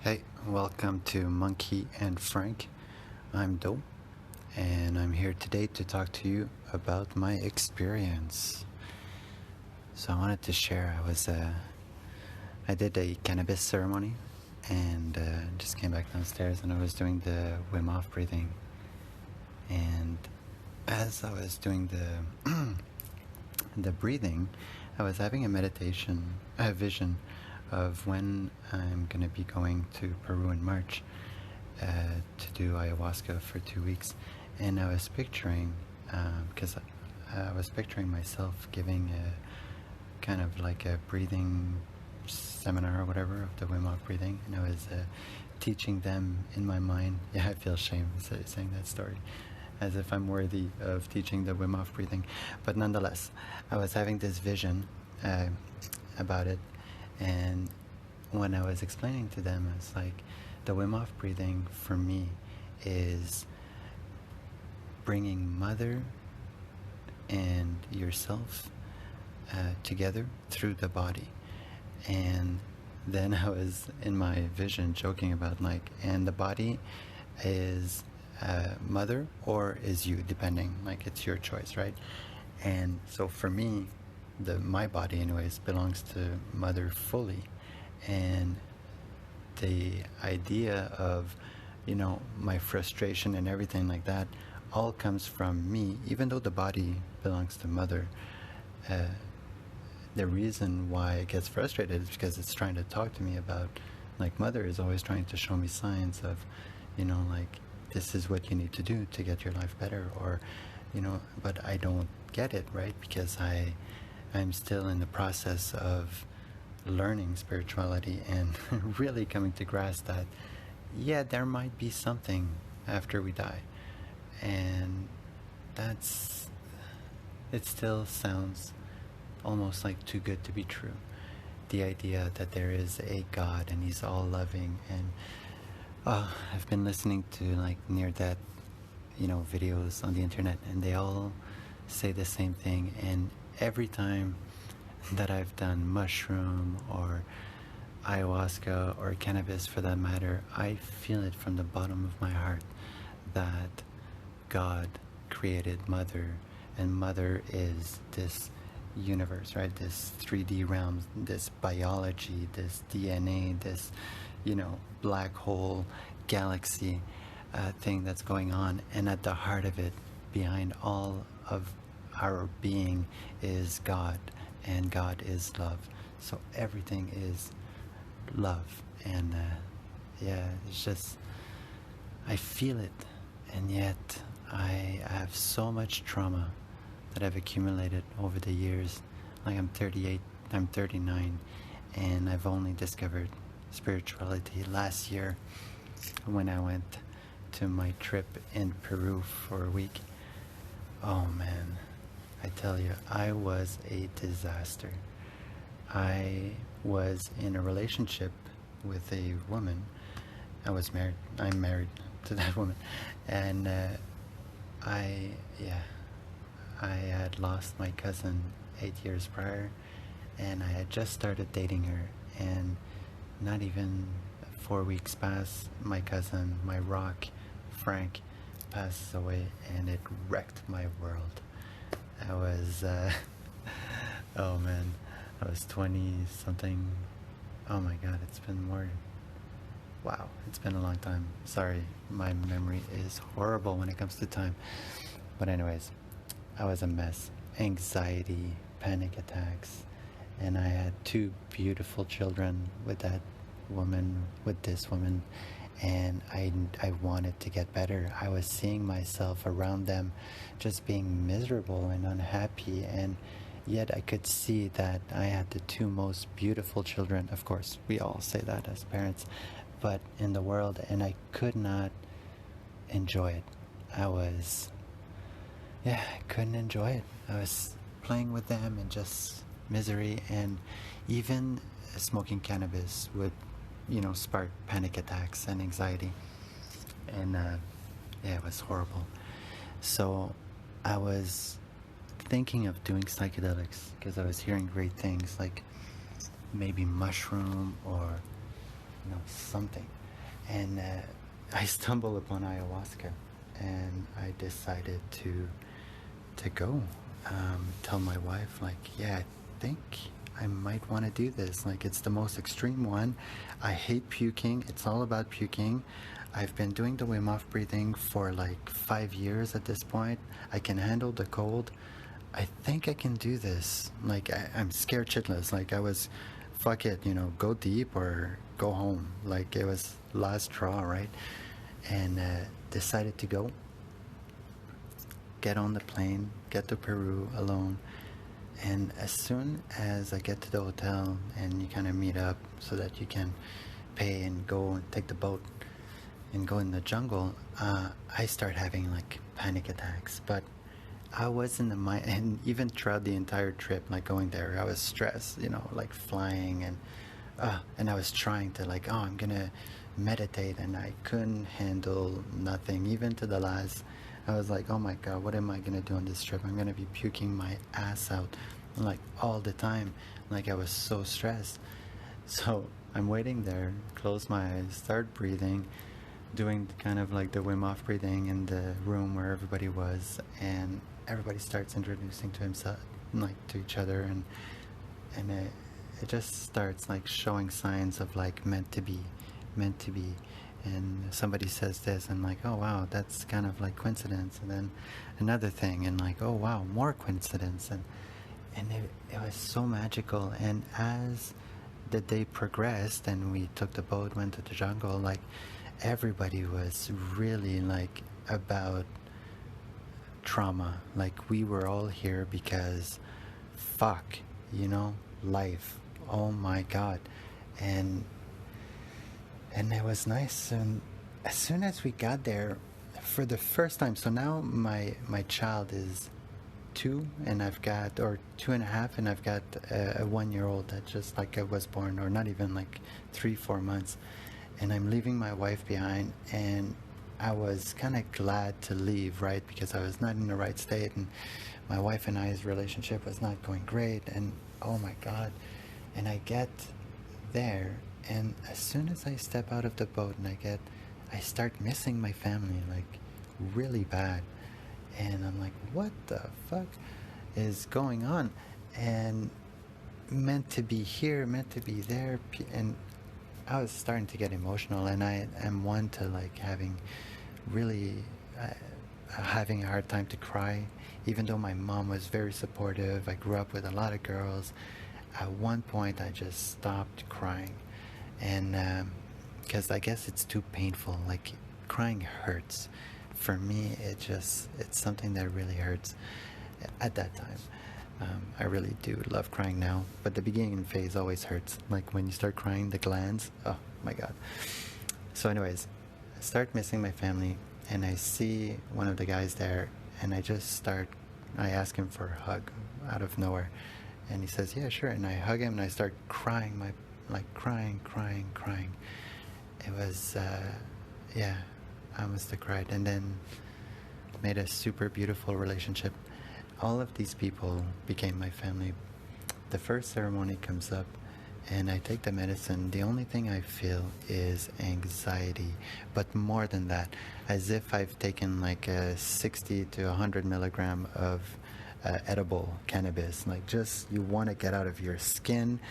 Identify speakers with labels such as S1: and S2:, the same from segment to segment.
S1: Hey, welcome to Monkey and Frank. I'm Do, and I'm here today to talk to you about my experience. So I wanted to share. I did a cannabis ceremony, and just came back downstairs, and I was doing the Wim Hof breathing. And as I was doing the the breathing, I was having a vision of when I'm going to be going to Peru in March to do ayahuasca for 2 weeks. And I was picturing, because I was picturing myself giving a kind of like a breathing seminar or whatever of the Wim Hof breathing. And I was teaching them in my mind. Yeah, I feel shame saying that story, as if I'm worthy of teaching the Wim Hof breathing. But nonetheless, I was having this vision about it. And when I was explaining to them, it's like the Wim Hof breathing for me is bringing mother and yourself together through the body. And then I was in my vision joking about like, and the body is mother or is you, depending, like it's your choice, right? And so for me, my body anyways belongs to mother fully. And the idea of, my frustration and everything like that all comes from me, even though the body belongs to mother. The reason why it gets frustrated is because it's trying to talk to me about, like, mother is always trying to show me signs of, like, this is what you need to do to get your life better, or, but I don't get it, right? Because I'm still in the process of learning spirituality and really coming to grasp that, yeah, there might be something after we die. And it still sounds almost like too good to be true. The idea that there is a God and he's all loving. And I've been listening to like near-death, videos on the internet, and they all say the same thing. And every time that I've done mushroom or ayahuasca or cannabis for that matter, I feel it from the bottom of my heart that God created mother, and mother is this universe, right? This 3D realm, this biology, this DNA, this, black hole galaxy thing that's going on. And at the heart of it, behind all of our being, is God, and God is love. So everything is love. And it's just, I feel it. And yet I have so much trauma that I've accumulated over the years. Like, I'm 38, I'm 39, and I've only discovered spirituality last year when I went to my trip in Peru for a week. Oh man, I tell you, I was a disaster. I was in a relationship with a woman. I'm married to that woman. And I had lost my cousin 8 years prior, and I had just started dating her, and not even 4 weeks passed, my cousin, my rock, Frank, passes away, and it wrecked my world. I was, oh man, I was 20 something. Oh my god, it's been more. Wow, it's been a long time. Sorry, my memory is horrible when it comes to time. But anyways, I was a mess. Anxiety, panic attacks, and I had 2 beautiful children with this woman, and I wanted to get better. I was seeing myself around them just being miserable and unhappy, and yet I could see that I had the 2 most beautiful children. Of course, we all say that as parents, but in the world, and I could not enjoy it. I couldn't enjoy it. I was playing with them in just misery, and even smoking cannabis would, spark panic attacks and anxiety. And it was horrible. So I was thinking of doing psychedelics because I was hearing great things, like maybe mushroom or something. And I stumbled upon ayahuasca, and I decided to go. Tell my wife, like, yeah, I think I might want to do this. Like, it's the most extreme one. I hate puking. It's all about puking. I've been doing the Wim Hof breathing for like 5 years at this point. I can handle the cold. I think I can do this. Like, I'm scared shitless. Like, I was, fuck it, go deep or go home. Like, it was last straw, right? And decided to go. Get on the plane, get to Peru alone. And as soon as I get to the hotel and you kind of meet up so that you can pay and go and take the boat and go in the jungle, I start having like panic attacks. But I was in the mind, and even throughout the entire trip, like going there, I was stressed, like flying, and I was trying to like, I'm gonna meditate, and I couldn't handle nothing. Even to the last, I was like, oh my God, what am I gonna do on this trip? I'm gonna be puking my ass out, like all the time. Like, I was so stressed. So I'm waiting there, close my eyes, start breathing, doing kind of like the Wim Hof breathing in the room where everybody was, and everybody starts introducing to himself, like to each other, and it just starts like showing signs of like meant to be, and somebody says this, and like, oh wow, that's kind of like coincidence, and then another thing, and like, oh wow, more coincidence, and it was so magical. And as the day progressed and we took the boat, went to the jungle, like everybody was really like about trauma. Like, we were all here because fuck, life, oh my God. And it was nice. And as soon as we got there for the first time, so now my child is 2 and I've got, or 2.5, and I've got a 1-year-old that just like was born, or not even like 3-4 months. And I'm leaving my wife behind, and I was kind of glad to leave, right? Because I was not in the right state, and my wife and I's relationship was not going great, and oh my God. And I get there, and as soon as I step out of the boat and I start missing my family, like really bad. And I'm like, what the fuck is going on? And meant to be here, meant to be there, and I was starting to get emotional, and I am one to like having a hard time to cry, even though my mom was very supportive. I grew up with a lot of girls. At one point I just stopped crying, and because I guess it's too painful. Like, crying hurts. For me, it's something that really hurts at that time. I really do love crying now, but the beginning phase always hurts. Like, when you start crying, the glands, oh my God. So anyways, I start missing my family, and I see one of the guys there, and I ask him for a hug out of nowhere, and he says, yeah, sure. And I hug him, and I start crying, crying. It was, yeah, I must have cried, and then made a super beautiful relationship. All of these people became my family. The first ceremony comes up, and I take the medicine. The only thing I feel is anxiety, but more than that, as if I've taken like a 60 to 100 milligram of edible cannabis. Like, just, you want to get out of your skin.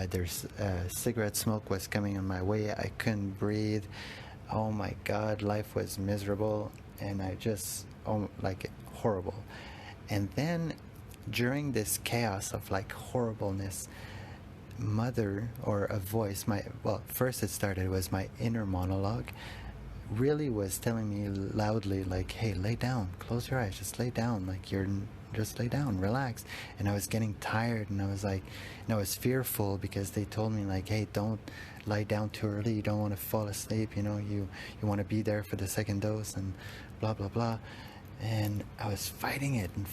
S1: There's cigarette smoke was coming on my way. I couldn't breathe. Oh my God, life was miserable, and I just, like, horrible. And then during this chaos of like horribleness, mother, or a voice, first it started was my inner monologue, really was telling me loudly, like, hey, lay down, close your eyes, just lay down, like, just lay down, relax. And I was getting tired, and I was like, and I was fearful, because they told me like, hey, don't lie down too early, you don't want to fall asleep, you want to be there for the second dose, and blah blah blah. And I was fighting it, and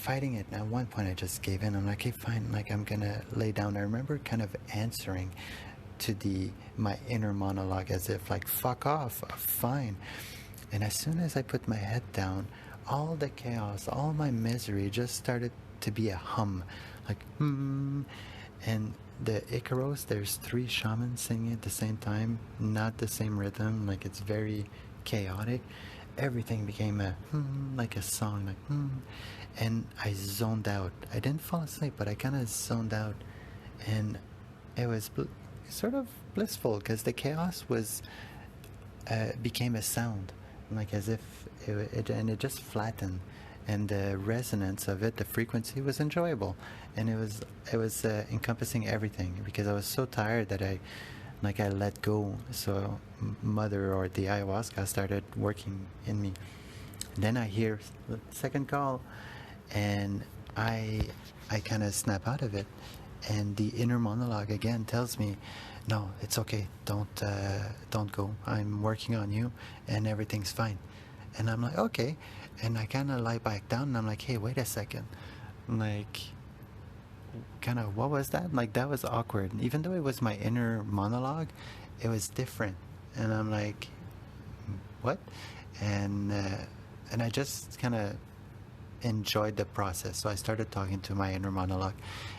S1: at one point I just gave in. I'm like, okay, fine, like, I'm gonna lay down. I remember kind of answering to my inner monologue as if like, fuck off, fine. And as soon as I put my head down, all the chaos, all my misery just started to be a hum, like, and the Icaros, there's 3 shamans singing at the same time, not the same rhythm, like it's very chaotic. Everything became a like a song, like and I zoned out. I didn't fall asleep, but I kind of zoned out, and it was sort of blissful because the chaos was became a sound, like as if and it just flattened, and the resonance of it, the frequency was enjoyable, and it was encompassing everything because I was so tired that I let go. So mother or the ayahuasca started working in me. And then I hear second call, and I kind of snap out of it, and the inner monologue again tells me, no, it's okay, don't go, I'm working on you and everything's fine. And I'm like, okay. And I kind of lie back down, and I'm like, hey, wait a second, like, kind of, what was that? Like, that was awkward. Even though it was my inner monologue, it was different. And I'm like, what? And I just kind of enjoyed the process. So I started talking to my inner monologue,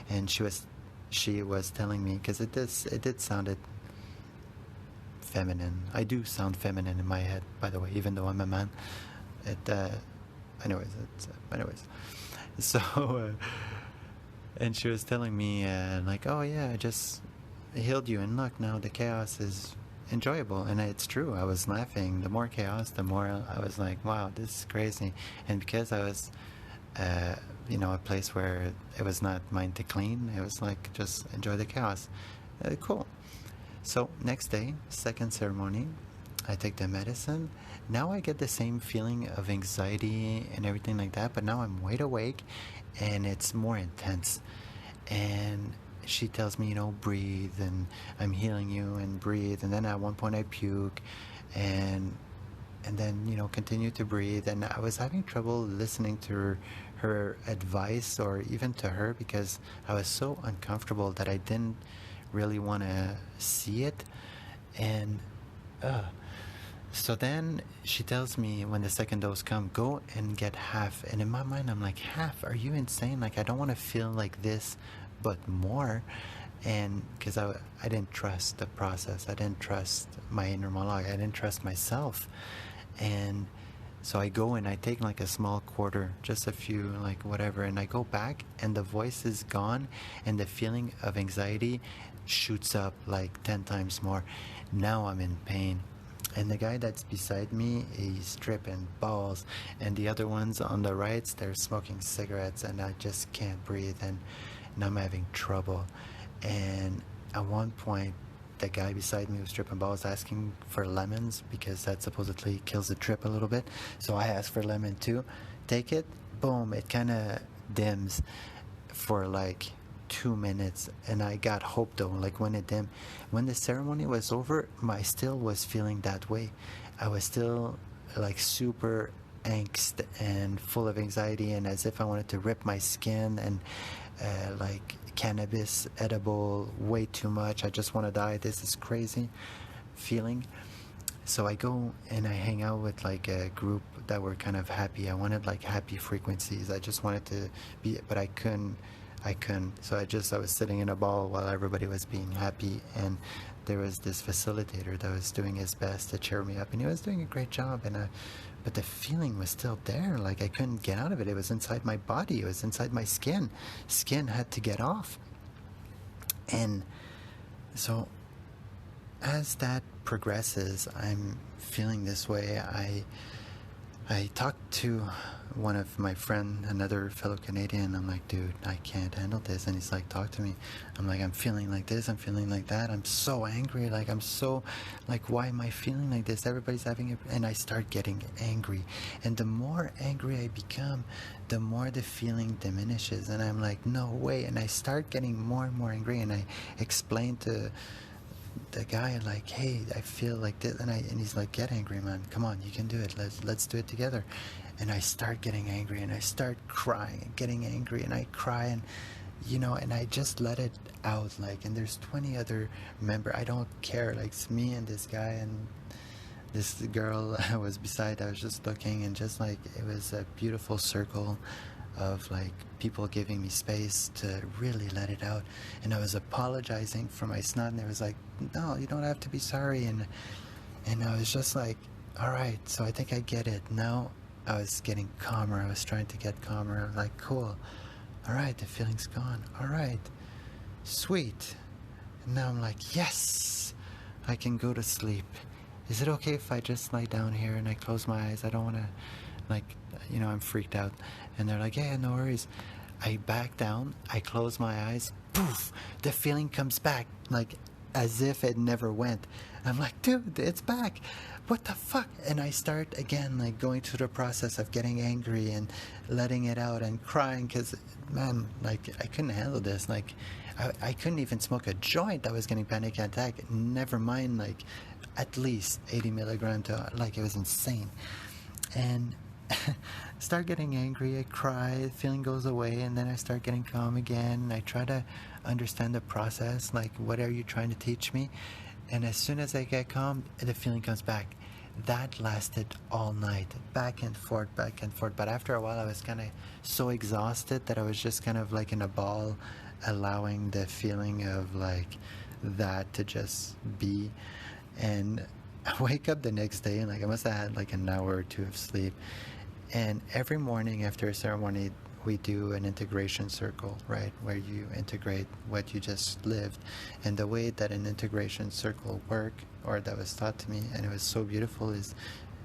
S1: and she was telling me, because it did sounded feminine. I do sound feminine in my head, by the way, even though I'm a man. Anyways. So and she was telling me like, oh yeah, I just healed you, and look, now the chaos is enjoyable. And it's true, I was laughing. The more chaos, the more I was like, wow, this is crazy. And because I was a place where it was not mine to clean, it was like, just enjoy the chaos. Cool. So next day, second ceremony, I take the medicine. Now I get the same feeling of anxiety and everything like that, but now I'm wide awake and it's more intense. And she tells me, breathe, and I'm healing you, and breathe. And then at one point I puke, and then continue to breathe. And I was having trouble listening to her advice, or even to her, because I was so uncomfortable that I didn't really want to see it. And so then she tells me, when the second dose come, go and get half. And in my mind, I'm like, half? Are you insane? Like, I don't want to feel like this, but more. And because I didn't trust the process, I didn't trust my inner monologue, I didn't trust myself. And so I go and I take like a small quarter, just a few, like whatever, and I go back, and the voice is gone, and the feeling of anxiety shoots up like 10 times more. Now I'm in pain. And the guy that's beside me, he's tripping balls, and the other ones on the right, they're smoking cigarettes, and I just can't breathe, and I'm having trouble. And at one point, the guy beside me was tripping balls, asking for lemons, because that supposedly kills the trip a little bit. So I asked for lemon too. Take it, boom, it kind of dims for like 2 minutes, and I got hope though. Like, when it dimmed, when the ceremony was over, I still was feeling that way. I was still like super angst and full of anxiety, and as if I wanted to rip my skin, and like cannabis edible way too much. I just want to die. This is crazy feeling. So I go and I hang out with like a group that were kind of happy. I wanted like happy frequencies. I just wanted to be, but I couldn't. So I was sitting in a ball while everybody was being happy, and there was this facilitator that was doing his best to cheer me up, and he was doing a great job. And but the feeling was still there. Like, I couldn't get out of it. It was inside my body. It was inside my skin. Skin had to get off. And so as that progresses, I'm feeling this way. I talked to one of my friend, another fellow Canadian. I'm like, dude, I can't handle this. And he's like, talk to me. I'm like, I'm feeling like this, I'm feeling like that. I'm so angry. Like, I'm so, like, why am I feeling like this? Everybody's having it. And I start getting angry. And the more angry I become, the more the feeling diminishes. And I'm like, no way. And I start getting more and more angry. And I explain to the guy, like, hey, I feel like this, and he's like, get angry, man, come on, you can do it, let's do it together. And I start getting angry, and I start crying and getting angry, and I cry, and and I just let it out, like, and there's 20 other members. I don't care, like, it's me and this guy and this girl I was beside. I was just looking, and just like, it was a beautiful circle of like people giving me space to really let it out. And I was apologizing for my snot, and they was like, no, you don't have to be sorry. And I was just like, all right, so I think I get it. Now I was getting calmer. I was trying to get calmer. I was like, cool. All right, the feeling's gone. All right, sweet. And now I'm like, yes, I can go to sleep. Is it okay if I just lie down here and I close my eyes? I don't want to, like, I'm freaked out. And they're like, yeah, no worries. I back down, I close my eyes, poof, the feeling comes back, like, as if it never went. I'm like, dude, it's back. What the fuck? And I start again, like, going through the process of getting angry and letting it out and crying because, man, like, I couldn't handle this. Like, I couldn't even smoke a joint. I was getting panic attack. Never mind, like, at least 80 milligrams to, like, it was insane. And start getting angry, I cry, the feeling goes away, and then I start getting calm again. I try to understand the process, like, what are you trying to teach me? And as soon as I get calm, the feeling comes back. That lasted all night, back and forth. But after a while, I was kind of so exhausted that I was just kind of like in a ball, allowing the feeling of like that to just be. And I wake up the next day, and like I must have had like an hour or two of sleep. And every morning after a ceremony, we do an integration circle, right, where you integrate what you just lived. And the way that an integration circle works, or that was taught to me, and it was so beautiful, is,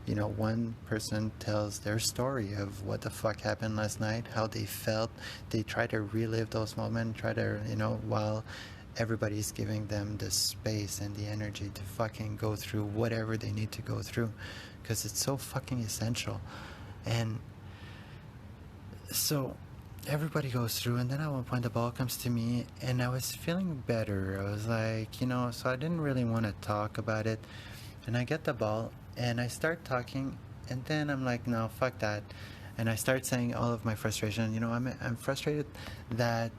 S1: one person tells their story of what the fuck happened last night, how they felt. They try to relive those moments, while everybody's giving them the space and the energy to fucking go through whatever they need to go through, because it's so fucking essential. And so everybody goes through, and then at one point the ball comes to me, and I was feeling better. I was like, so I didn't really want to talk about it. And I get the ball, and I start talking, and then I'm like, no, fuck that. And I start saying all of my frustration. I'm frustrated that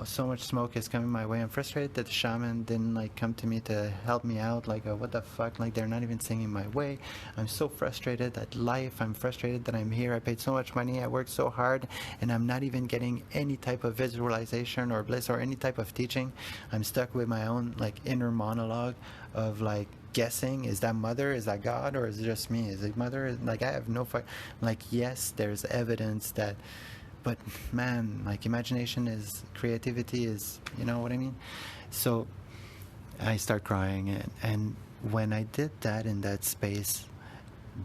S1: so much smoke is coming my way. I'm frustrated that the shaman didn't like come to me to help me out. Like, what the fuck? Like, they're not even singing my way. I'm so frustrated at life. I'm frustrated that I'm here. I paid so much money. I worked so hard, and I'm not even getting any type of visualization or bliss or any type of teaching. I'm stuck with my own like inner monologue of like guessing, is that mother, is that God, or is it just me? Is it mother? Like, I have no fuck. Like, yes, there's evidence that, but man, like, imagination is, creativity is, you know what I mean? So I start crying, and when I did that in that space,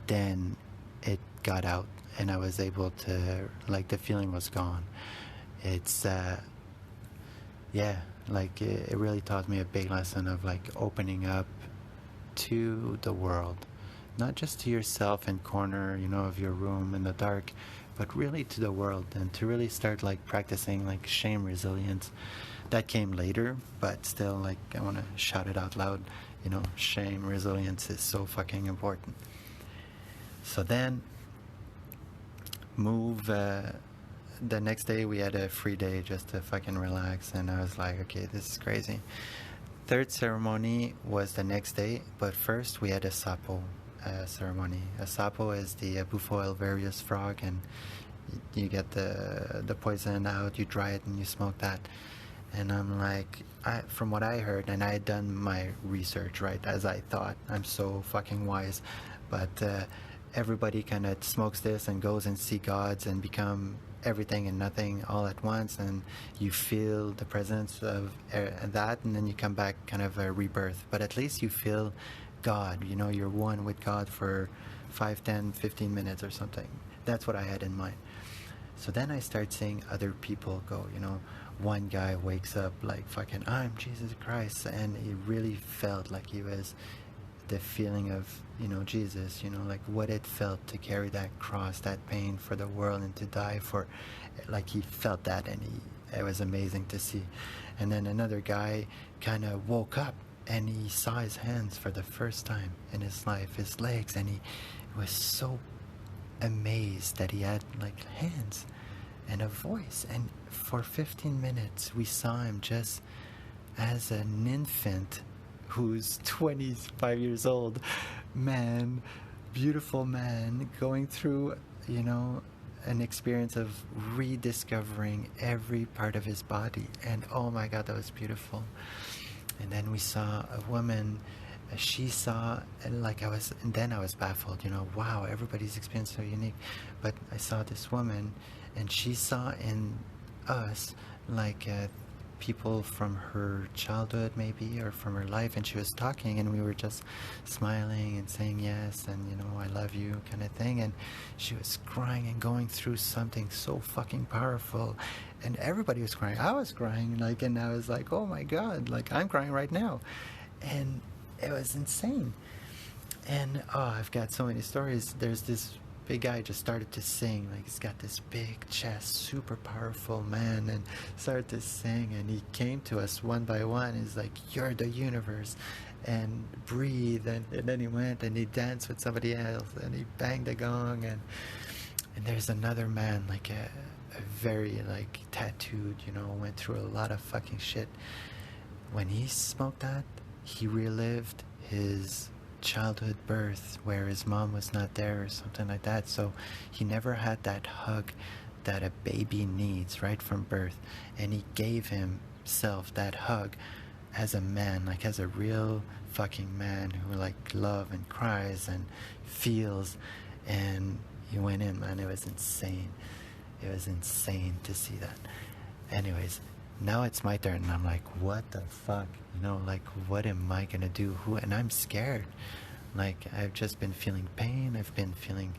S1: then it got out, and I was able to, like, the feeling was gone. It's like it really taught me a big lesson of like opening up to the world, not just to yourself in corner, of your room in the dark, but really to the world, and to really start like practicing like shame resilience. That came later, but still, like, I want to shout it out loud. Shame resilience is so fucking important. So then the next day we had a free day just to fucking relax, and I was like, okay, this is crazy. Third ceremony was the next day, but first we had a Sappo ceremony. A Sappo is the Bufo alvarius frog, and you get the poison out, you dry it, and you smoke that. And I'm like, from what I heard, and I had done my research, right, as I thought, I'm so fucking wise, but everybody kind of smokes this and goes and see gods and become everything and nothing all at once, and you feel the presence of that, and then you come back kind of a rebirth. But at least you feel God, you're one with God for 5, 10, 15 minutes or something. That's what I had in mind. So then I start seeing other people go, one guy wakes up like fucking, I'm Jesus Christ, and he really felt like he was the feeling of, Jesus, like what it felt to carry that cross, that pain for the world, and to die for, like, he felt that, and it was amazing to see. And then another guy kind of woke up, and he saw his hands for the first time in his life, his legs, and he was so amazed that he had like hands and a voice. And for 15 minutes we saw him just as an infant who's 25 years old, man, beautiful man, going through, an experience of rediscovering every part of his body. And oh my God, that was beautiful. And then we saw a woman, she saw, and then I was baffled, wow, everybody's experience is so unique. But I saw this woman, and she saw in us people from her childhood maybe, or from her life, and she was talking, and we were just smiling and saying yes, and I love you kind of thing. And she was crying and going through something so fucking powerful, and everybody was crying. I was crying, and I was like, oh my God, I'm crying right now. And it was insane. And I've got so many stories. There's this big guy just started to sing, he's got this big chest, super powerful man, and started to sing, and he came to us one by one. He's like, you're the universe, and breathe. And then he went and he danced with somebody else, and he banged a gong, and there's another man, a very tattooed, went through a lot of fucking shit. When he smoked that, he relived his childhood birth where his mom was not there or something like that. So he never had that hug that a baby needs right from birth, and he gave himself that hug as a man, as a real fucking man who love and cries and feels. And he went in, man. It was insane. It was insane to see that. Anyways, now it's my turn, and I'm like, what the fuck? What am I gonna do? And I'm scared. I've just been feeling pain. I've been feeling,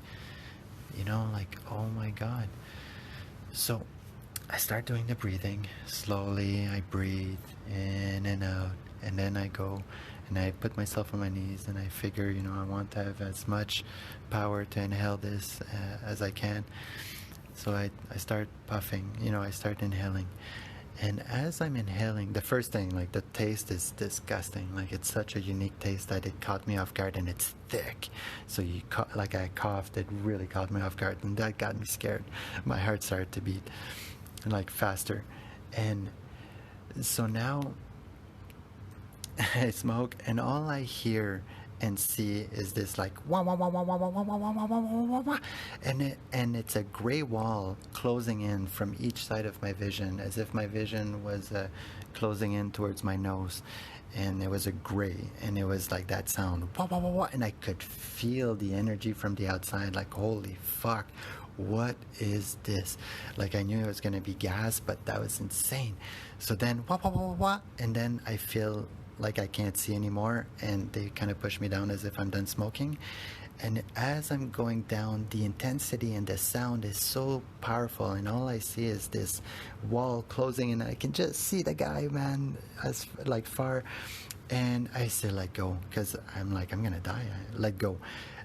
S1: oh my God. So I start doing the breathing. Slowly, I breathe in and out. And then I go and I put myself on my knees, and I figure, I want to have as much power to inhale this as I can. So I start puffing, I start inhaling. And as I'm inhaling, the first thing, the taste is disgusting. It's such a unique taste that it caught me off guard, and it's thick. So I coughed, it really caught me off guard, and that got me scared. My heart started to beat, faster. And so now I smoke, and all I hear and see is this wah, wah, wah, wah, wah, wah, wah, wah, wah, wah, wah, wah. And it's a gray wall closing in from each side of my vision, as if my vision was closing in towards my nose. And it was a gray, and it was that sound, wah, wah, wah, wah, and I could feel the energy from the outside, holy fuck, what is this? I knew it was going to be gas, but that was insane. So then wah, wah, wah, wah, wah, and then I feel I can't see anymore, and they kind of push me down as if I'm done smoking. And as I'm going down, the intensity and the sound is so powerful, and all I see is this wall closing, and I can just see the guy, man, as far. And I say let go, because I'm I'm gonna die. I let go.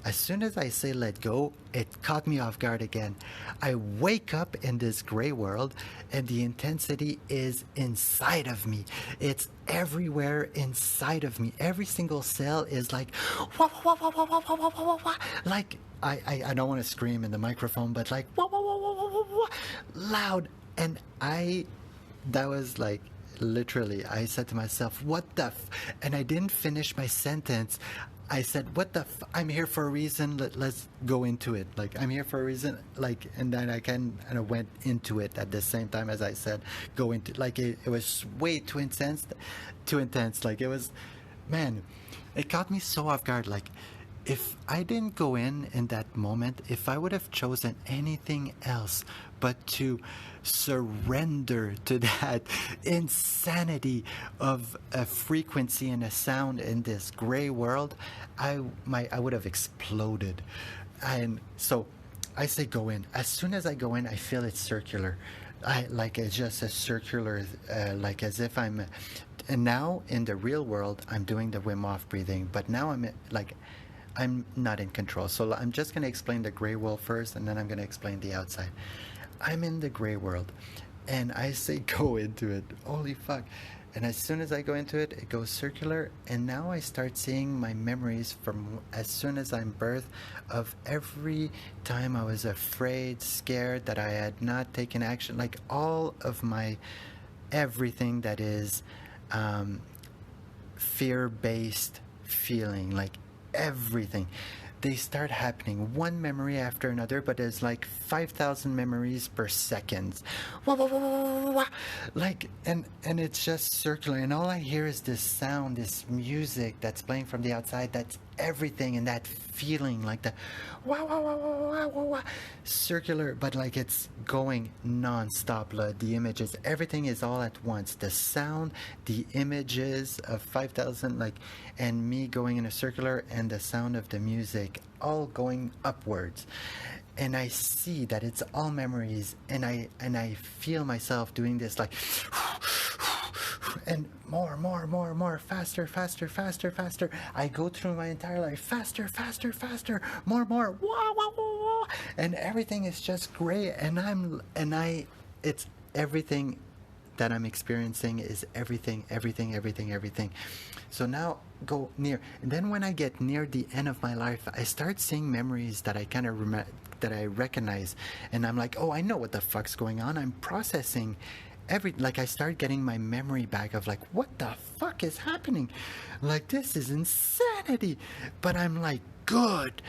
S1: As soon as I say let go, it caught me off guard again. I wake up in this gray world, and the intensity is inside of me. It's everywhere inside of me. Every single cell is wah, wah, wah, wah, wah, wah, wah, wah, wah. I don't want to scream in the microphone, but wah, wah, wah, wah, wah, wah, wah, loud. And that was literally, I said to myself, what the and I didn't finish my sentence. I said, what the I'm here for a reason. Let's go into it. I'm here for a reason. And then I went into it at the same time as I said, go into, it was way too intense. It was, man, it caught me so off guard. If I didn't go in that moment, if I would have chosen anything else but to surrender to that insanity of a frequency and a sound in this gray world, I would have exploded. And so I say go in. As soon as I go in, I feel it's circular. It's just a circular, as if I'm. And now in the real world, I'm doing the Wim Hof breathing, but now I'm not in control. So I'm just going to explain the gray world first, and then I'm going to explain the outside. I'm in the gray world, and I say go into it. Holy fuck. And as soon as I go into it, it goes circular, and now I start seeing my memories from as soon as I'm birthed of every time I was afraid, scared, that I had not taken action, all of my everything that is fear-based feeling, everything. they start happening one memory after another, but there's like 5,000 memories per second. Wah, wah, wah, wah, wah, wah. Like, and it's just circular, and all I hear is this sound, this music that's playing from the outside. That's everything, and that feeling, like the wah wah wah wah wah wah wah, circular, but like it's going non-stop. The images, everything is all at once. The sound, the images of 5,000, like, and me going in a circular, and the sound of the music all going upwards. And I see that it's all memories, and I feel myself doing this, like, and more, faster, faster, faster, faster. I go through my entire life, faster, faster, faster, more, wah, wah, wah, wah, and everything is just great. It's everything that I'm experiencing is everything. So now go near, and then when I get near the end of my life, I start seeing memories that I kind of that I recognize, and I'm like, oh, I know what the fuck's going on. I'm processing like I start getting my memory back of like, what the fuck is happening? Like, this is insanity. But I'm like, good.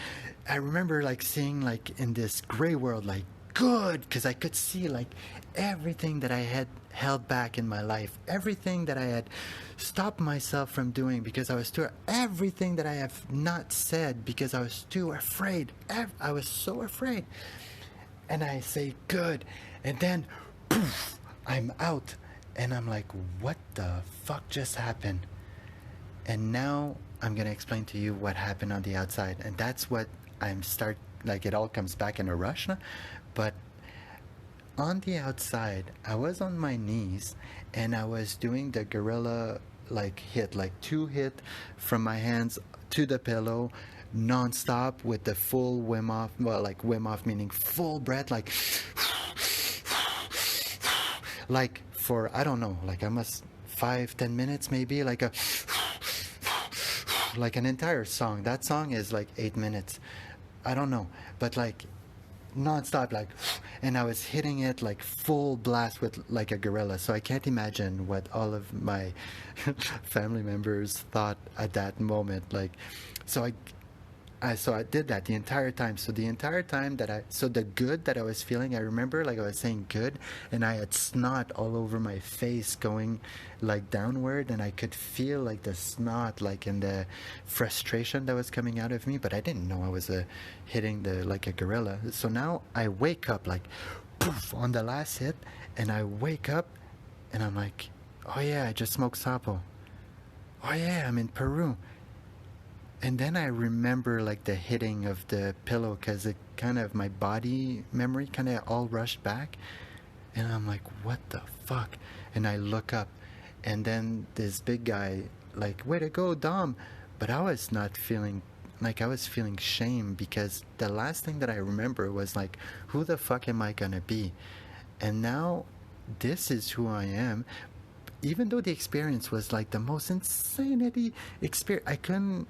S1: I remember like seeing like in this gray world, like, good, because I could see like everything that I had held back in my life, everything that I had stopped myself from doing because I was too, everything that I have not said because I was too afraid. I was so afraid. And I say, good. And then, poof, I'm out. And I'm like, what the fuck just happened? And now I'm going to explain to you what happened on the outside. And that's what like it all comes back in a rush now. But on the outside, I was on my knees and I was doing the gorilla like hit, like 2 hit from my hands to the pillow, non-stop with the full Wim Hof, well, like Wim Hof meaning full breath, like for, I don't know, like I must 5-10 minutes maybe, like an entire song. That song is like 8 minutes. I don't know, but like non-stop, like, and I was hitting it like full blast with like a gorilla. So I can't imagine what all of my family members thought at that moment. Like, so I did that the entire time. So the entire time so the good that I was feeling, I remember like I was saying good, and I had snot all over my face going like downward, and I could feel like the snot like in the frustration that was coming out of me, but I didn't know I was hitting like a gorilla. So now I wake up like poof on the last hit, and I wake up and I'm like, oh yeah, I just smoked Sappo. Oh yeah, I'm in Peru. And then I remember like the hitting of the pillow, because it kind of, my body memory kind of all rushed back. And I'm like, what the fuck? And I look up, and then this big guy, like, way to go, Dom. But I was not feeling, like, I was feeling shame, because the last thing that I remember was like, who the fuck am I gonna be? And now this is who I am. Even though the experience was like the most insanity experience, I couldn't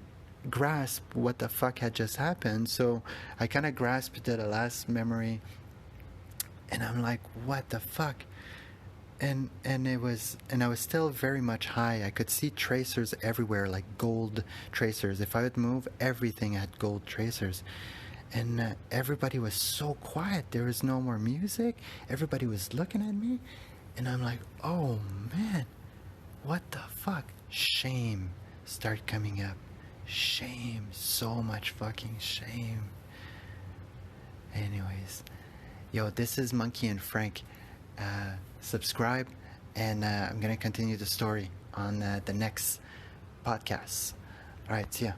S1: grasp what the fuck had just happened. So I kind of grasped the last memory, and I'm like, what the fuck? And I was still very much high. I could see tracers everywhere, like gold tracers. If I would move, everything had gold tracers. And everybody was so quiet. There was no more music. Everybody was looking at me, and I'm like, oh man, what the fuck? Shame start coming up. Shame, so much fucking shame. Anyways, yo, this is Monkey and Frank. Subscribe, and I'm gonna continue the story on the next podcast. All right, see ya.